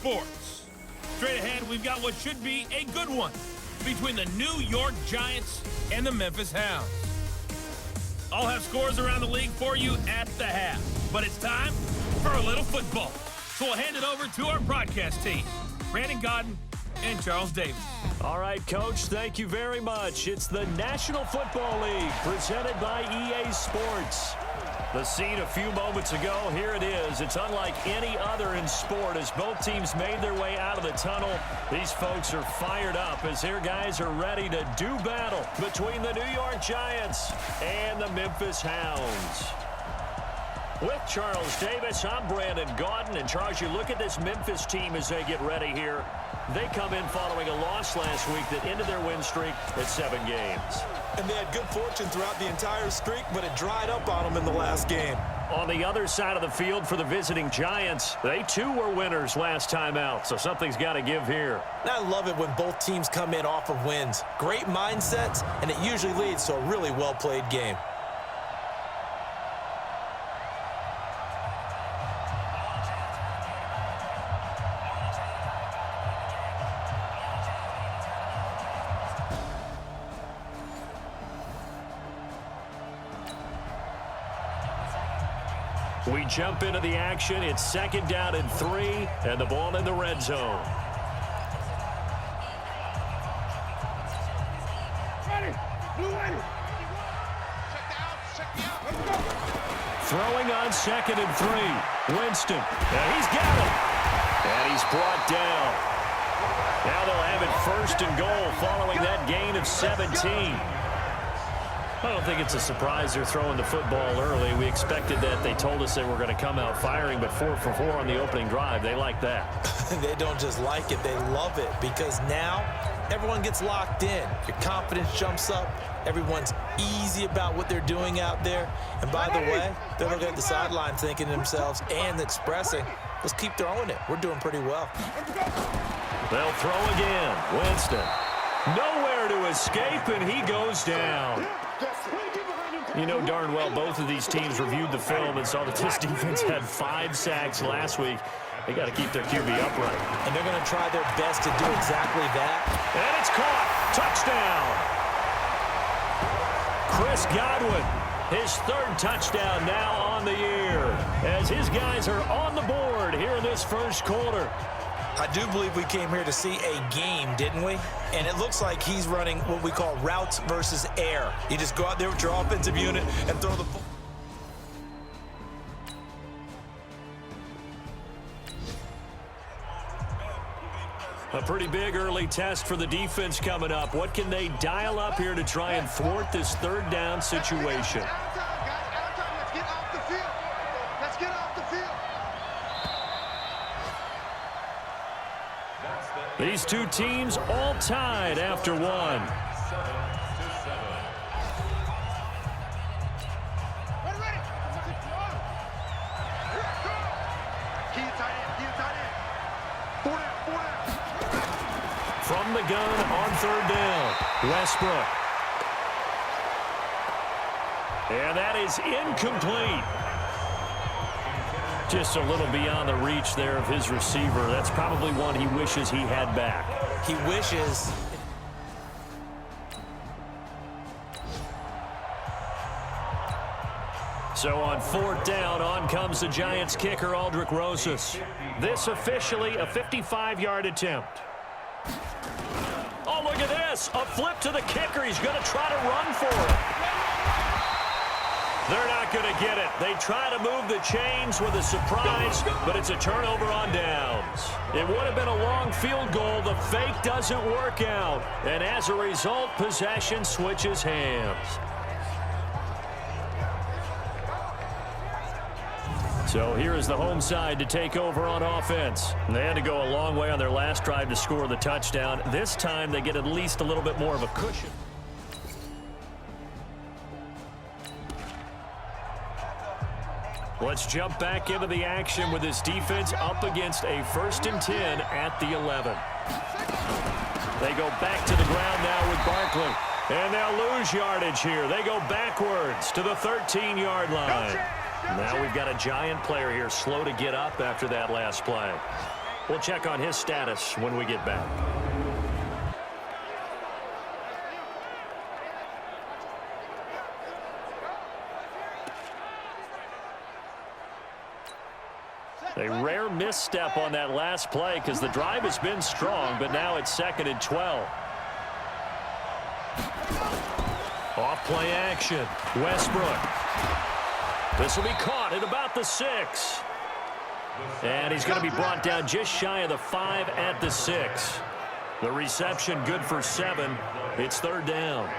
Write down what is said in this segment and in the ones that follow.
sports. Straight ahead, we've got what should be a good one between the New York Giants and the Memphis Hounds. I'll have scores around the league for you at the half, but it's time for a little football. So we'll hand it over to our broadcast team, Brandon Godden and Charles Davis. All right, Coach, thank you very much. It's the National Football League presented by EA Sports. The scene a few moments ago, here it is. It's unlike any other in sport as both teams made their way out of the tunnel. These folks are fired up as their guys are ready to do battle between the New York Giants and the Memphis Hounds. With Charles Davis, I'm Brandon Godden. And Charles, you look at this Memphis team as they get ready here. They come in following a loss last week that ended their win streak at 7 games. And they had good fortune throughout the entire streak, but it dried up on them in the last game. On the other side of the field for the visiting Giants, they too were winners last time out, so something's got to give here. And I love it when both teams come in off of wins. Great mindsets, and it usually leads to a really well-played game. We jump into the action. It's 2nd down and 3, and the ball in the red zone. Ready. Blue ready. Throwing on 2nd and 3. Winston. And he's got it. And he's brought down. Now they'll have it 1st and goal following that gain of 17. I don't think it's a surprise they're throwing the football early. We expected that. They told us they were going to come out firing, but 4 for 4 on the opening drive. They like that. They don't just like it, they love it, because now everyone gets locked in. Your confidence jumps up. Everyone's easy about what they're doing out there. And by the way, they're looking at the sideline thinking to themselves and expressing, let's keep throwing it. We're doing pretty well. They'll throw again. Winston. Nowhere to escape, and he goes down. You know darn well both of these teams reviewed the film and saw that this defense had 5 sacks last week. They got to keep their QB upright. And they're going to try their best to do exactly that. And it's caught. Touchdown. Chris Godwin, his 3rd touchdown now on the year, as his guys are on the board here in this 1st quarter. I do believe we came here to see a game, didn't we? And it looks like he's running what we call routes versus air. You just go out there with your offensive unit and throw the ball. A pretty big early test for the defense coming up. What can they dial up here to try and thwart this 3rd down situation? Let's get off the field. Let's get off the field. These two teams all tied after 1. From the gun on 3rd down, Westbrook. And that is incomplete. Just a little beyond the reach there of his receiver. That's probably one he wishes he had back. He wishes. So on 4th down, on comes the Giants kicker, Aldrick Rosas. This officially a 55-yard attempt. Oh, look at this. A flip to the kicker. He's going to try to run for it. They're not going to get it. They try to move the chains with a surprise, but it's a turnover on downs. It would have been a long field goal. The fake doesn't work out. And as a result, possession switches hands. So here is the home side to take over on offense. They had to go a long way on their last drive to score the touchdown. This time they get at least a little bit more of a cushion. Let's jump back into the action with this defense up against a 1st and 10 at the 11. They go back to the ground now with Barkley. And they'll lose yardage here. They go backwards to the 13-yard line. Now we've got a Giant player here slow to get up after that last play. We'll check on his status when we get back. A rare misstep on that last play because the drive has been strong, but now it's 2nd and 12. Off play action. Westbrook. This will be caught at about the 6. And he's going to be brought down just shy of the 5 at the 6. The reception good for 7. It's 3rd down.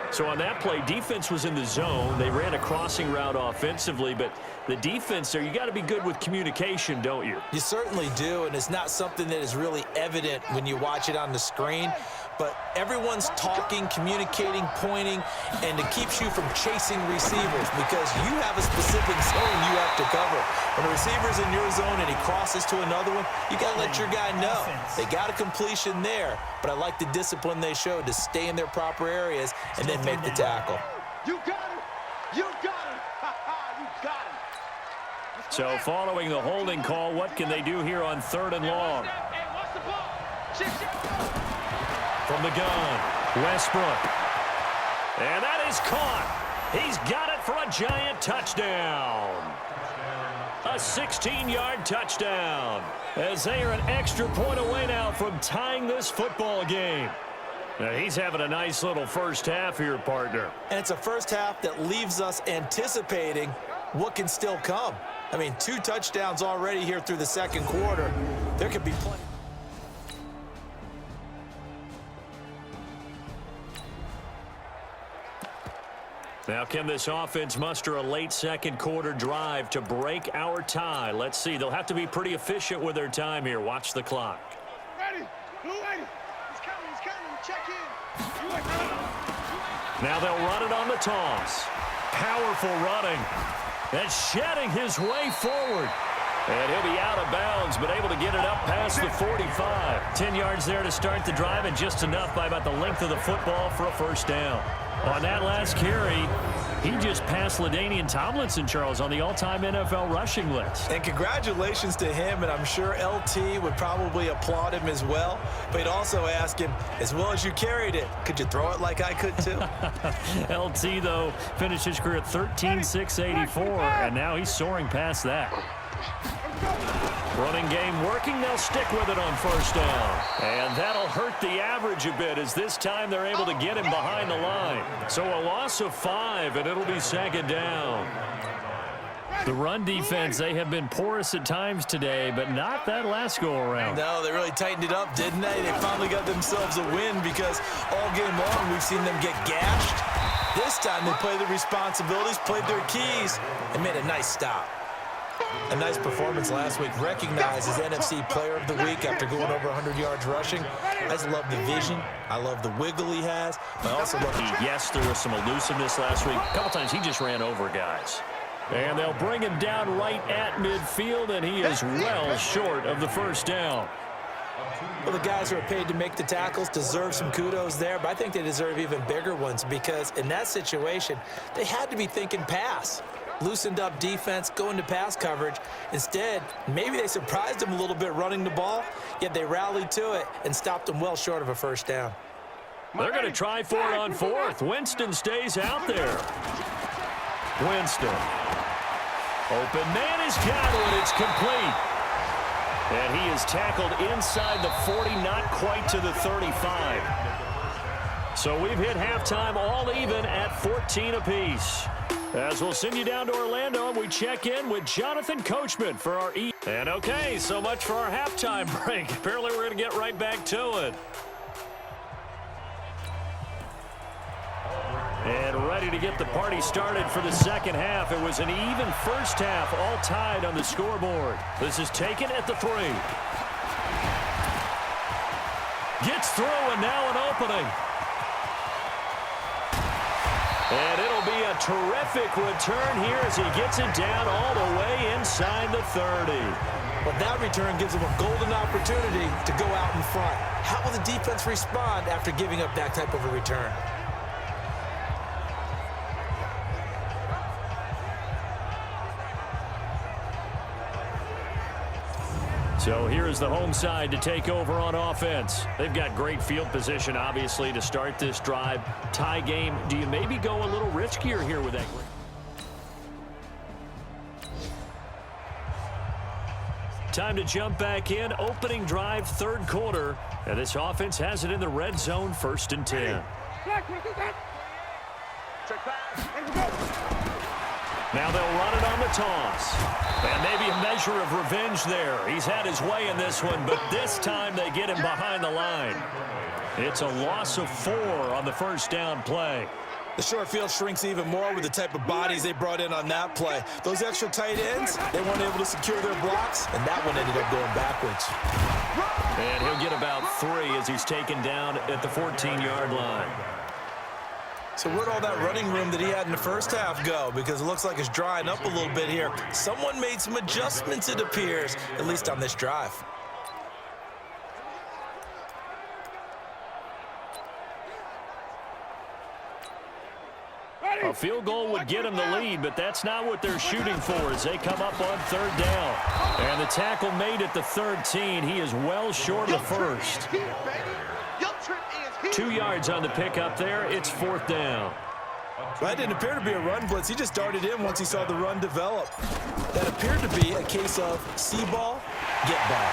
So on that play, defense was in the zone. They ran a crossing route offensively, but the defense there, you got to be good with communication, don't you? You certainly do, and it's not something that is really evident when you watch it on the screen. But everyone's talking, communicating, pointing, and it keeps you from chasing receivers because you have a specific zone you have to cover. When a receiver's in your zone and he crosses to another one, you got to let your guy know. They got a completion there, but I like the discipline they showed to stay in their proper areas and then make the tackle. You got it! You got it! You got it! So following the holding call, what can they do here on 3rd and long? Hey, watch the ball! From the gun, Westbrook. And that is caught. He's got it for a giant touchdown. A 16-yard touchdown. As they are an extra point away now from tying this football game. Now, he's having a nice little first half here, partner. And it's a first half that leaves us anticipating what can still come. I mean, 2 touchdowns already here through the 2nd quarter. There could be plenty. Now, can this offense muster a late 2nd quarter drive to break our tie? Let's see. They'll have to be pretty efficient with their time here. Watch the clock. Ready! Blue ready! He's coming, check in! Now they'll run it on the toss. Powerful running. And shedding his way forward. And he'll be out of bounds, but able to get it up past the 45. 10 yards there to start the drive, and just enough by about the length of the football for a first down. On that last carry, he just passed LaDainian Tomlinson, Charles, on the all-time NFL rushing list. And congratulations to him, and I'm sure LT would probably applaud him as well. But he'd also ask him, as well as you carried it, could you throw it like I could too? LT, though, finished his career at 13,684, and now he's soaring past that. Running game working. They'll stick with it on first down. And that'll hurt the average a bit as this time they're able to get him behind the line. So a loss of 5, and it'll be 2nd down. The run defense, they have been porous at times today, but not that last go-around. No, they really tightened it up, didn't they? They finally got themselves a win because all game long we've seen them get gashed. This time they played their responsibilities, played their keys, and made a nice stop. A nice performance last week, recognized as NFC Player of the Week after going over 100 yards rushing. I just love the vision. I love the wiggle he has. I also love Yes, there was some elusiveness last week. A couple times he just ran over guys. And they'll bring him down right at midfield, and he is well short of the first down. Well, the guys who are paid to make the tackles deserve some kudos there, but I think they deserve even bigger ones because in that situation, they had to be thinking pass. Loosened up defense, going to pass coverage. Instead, maybe they surprised them a little bit running the ball, yet they rallied to it and stopped them well short of a first down. They're going to try for it on 4th. Winston stays out there. Winston. Open man has got it. It's complete. And he is tackled inside the 40, not quite to the 35. So we've hit halftime all even at 14 apiece. As we'll send you down to Orlando, and we check in with Jonathan Coachman for our And okay, so much for our halftime break. Apparently we're going to get right back to it. And ready to get the party started for the 2nd half. It was an even first half, all tied on the scoreboard. This is taken at the 3. Gets through, and now an opening. And it'll be a terrific return here as he gets it down all the way inside the 30. But that return gives him a golden opportunity to go out in front. How will the defense respond after giving up that type of a return? So here is the home side to take over on offense. They've got great field position, obviously, to start this drive. Tie game. Do you maybe go a little riskier here with that? Time to jump back in. Opening drive, third quarter. And this offense has it in the red zone, 1st and 10. Now they'll run it on the toss. And maybe a measure of revenge there. He's had his way in this one, but this time they get him behind the line. It's a loss of 4 on the first down play. The short field shrinks even more with the type of bodies they brought in on that play. Those extra tight ends, they weren't able to secure their blocks, and that one ended up going backwards. And he'll get about 3 as he's taken down at the 14-yard line. So where'd all that running room that he had in the first half go? Because it looks like it's drying up a little bit here. Someone made some adjustments, it appears, at least on this drive. A field goal would get them the lead, but that's not what they're shooting for as they come up on 3rd down. And the tackle made at the 13. He is well short of the first. 2 yards on the pickup there. It's 4th down. Well, that didn't appear to be a run blitz. He just darted in once he saw the run develop. That appeared to be a case of see ball, get ball.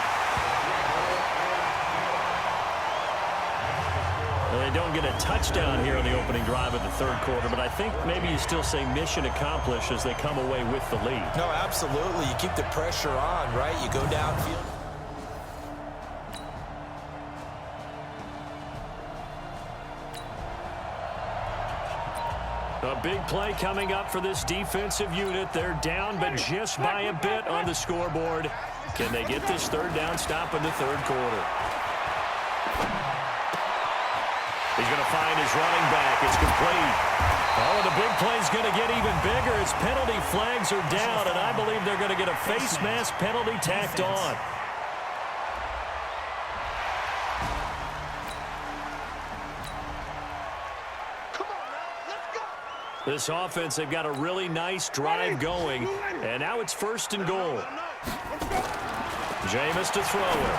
Well, they don't get a touchdown here on the opening drive of the 3rd quarter, but I think maybe you still say mission accomplished as they come away with the lead. No, absolutely. You keep the pressure on, right? You go downfield. A big play coming up for this defensive unit. They're down, but just by a bit on the scoreboard. Can they get this 3rd down stop in the 3rd quarter? He's going to find his running back. It's complete. Oh, the big play's going to get even bigger as penalty flags are down, and I believe they're going to get a face mask penalty tacked on. This offense, they've got a really nice drive going, and now it's 1st and goal. Jameis to throw it.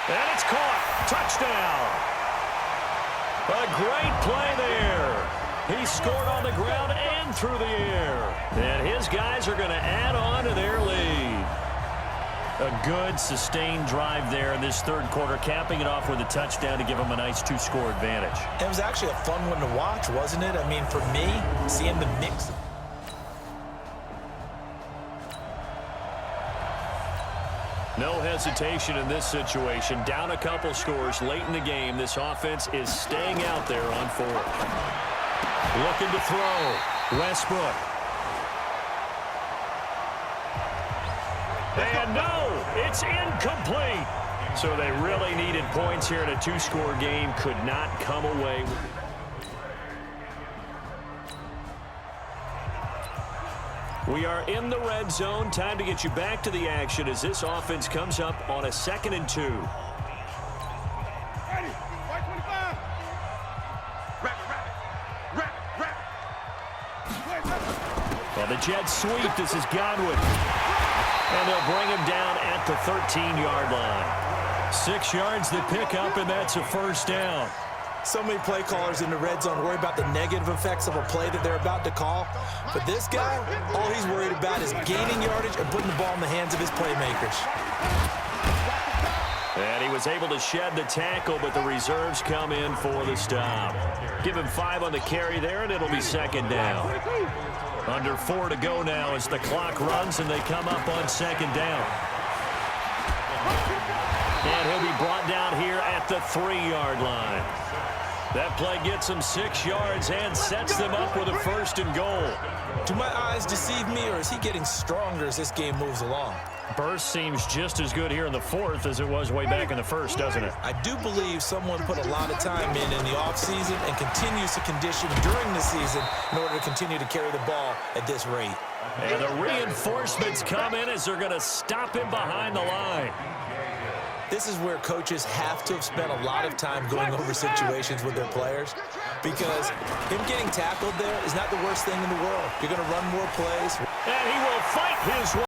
And it's caught. Touchdown. A great play there. He scored on the ground and through the air. And his guys are going to add on to their lead. A good, sustained drive there in this 3rd quarter, capping it off with a touchdown to give them a nice 2-score advantage. It was actually a fun one to watch, wasn't it? I mean, for me, seeing the mix. No hesitation in this situation. Down a couple scores late in the game. This offense is staying out there on 4th. Looking to throw. Westbrook. And no, it's incomplete. So they really needed points here in a 2-score game. Could not come away with it. We are in the red zone. Time to get you back to the action as this offense comes up on a 2nd and 2. Well, the Jets sweep. This is Godwin. And they'll bring him down at the 13-yard line. 6 yards the pick up, and that's a 1st down. So many play callers in the red zone worry about the negative effects of a play that they're about to call. But this guy, all he's worried about is gaining yardage and putting the ball in the hands of his playmakers. And he was able to shed the tackle, but the reserves come in for the stop. Give him 5 on the carry there, and it'll be 2nd down. Under 4 to go now as the clock runs, and they come up on 2nd down. And he'll be brought down here at the 3-yard line. That play gets him 6 yards and sets them up with a 1st and goal. Do my eyes deceive me, or is he getting stronger as this game moves along? Burst seems just as good here in the 4th as it was way back in the 1st, doesn't it? I do believe someone put a lot of time in the offseason and continues to condition during the season in order to continue to carry the ball at this rate. And the reinforcements come in as they're going to stop him behind the line. This is where coaches have to have spent a lot of time going over situations with their players, because him getting tackled there is not the worst thing in the world. You're going to run more plays. And he will fight his way.